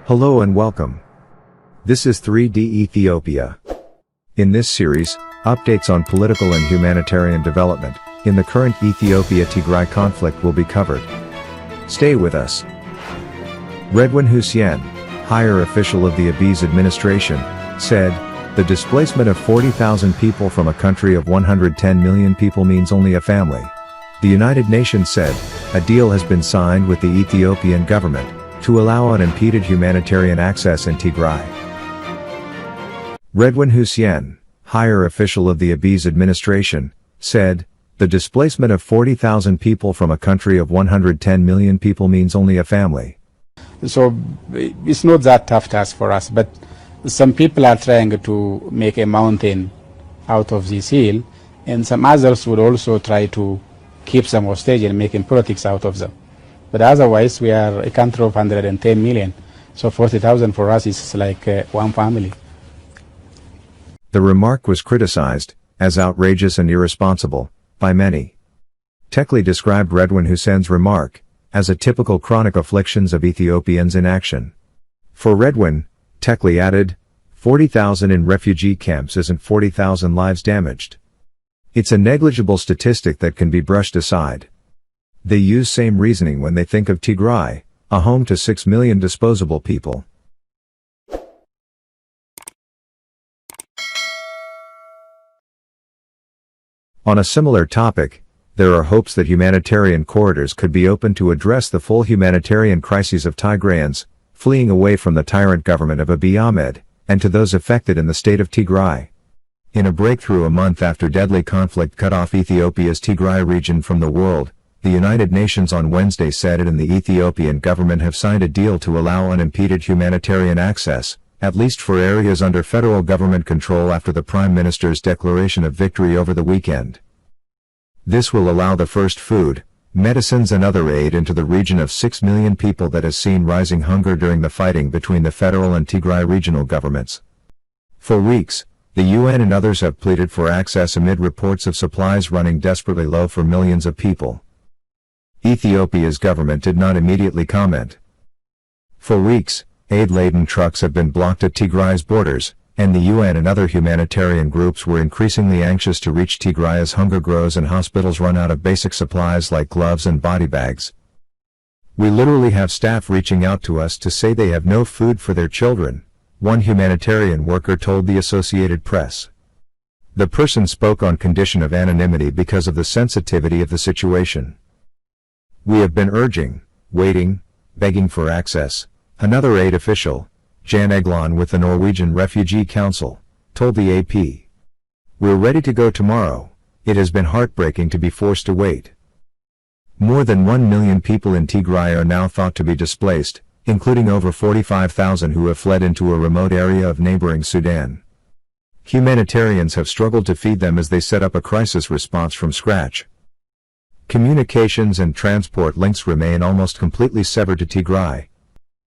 Hello and welcome. This is 3D Ethiopia. In this series, updates on political and humanitarian development in the current Ethiopia Tigray conflict will be covered. Stay with us. Redwan Hussein, higher official of the Abiy administration, said, "The displacement of 40,000 people from a country of 110 million people means only a family." The United Nations said, a deal has been signed with the Ethiopian government to allow unimpeded humanitarian access in Tigray. Redwan Hussein, higher official of the Abiy administration, said, "The displacement of 40,000 people from a country of 110 million people means only a family." So it's not that tough task for us, but some people are trying to make a mountain out of this hill, and some others would also try to keep some hostage and making politics out of them. But otherwise, we are a country of 110 million, so 40,000 for us is like one family. The remark was criticized as outrageous and irresponsible by many. Tigray described Redwan Hussein's remark as a typical chronic afflictions of Ethiopians in action. For Redwan, Tigray added, 40,000 in refugee camps isn't 40,000 lives damaged. It's a negligible statistic that can be brushed aside. They use same reasoning when they think of Tigray, a home to 6 million disposable people. On a similar topic, there are hopes that humanitarian corridors could be opened to address the full humanitarian crises of Tigrayans, fleeing away from the tyrant government of Abiy Ahmed, and to those affected in the state of Tigray. In a breakthrough a month after deadly conflict cut off Ethiopia's Tigray region from the world, the United Nations on Wednesday said it and the Ethiopian government have signed a deal to allow unimpeded humanitarian access, at least for areas under federal government control after the Prime Minister's declaration of victory over the weekend. This will allow the first food, medicines and other aid into the region of 6 million people that has seen rising hunger during the fighting between the federal and Tigray regional governments. For weeks, the UN and others have pleaded for access amid reports of supplies running desperately low for millions of people. Ethiopia's government did not immediately comment. For weeks, aid-laden trucks have been blocked at Tigray's borders, and the UN and other humanitarian groups were increasingly anxious to reach Tigray as hunger grows and hospitals run out of basic supplies like gloves and body bags. "We literally have staff reaching out to us to say they have no food for their children," one humanitarian worker told the Associated Press. The person spoke on condition of anonymity because of the sensitivity of the situation. "We have been urging, waiting, begging for access," another aid official, Jan Egeland with the Norwegian Refugee Council, told the AP. "We're ready to go tomorrow. It has been heartbreaking to be forced to wait." More than 1 million people in Tigray are now thought to be displaced, including over 45,000 who have fled into a remote area of neighboring Sudan. Humanitarians have struggled to feed them as they set up a crisis response from scratch. Communications and transport links remain almost completely severed to Tigray,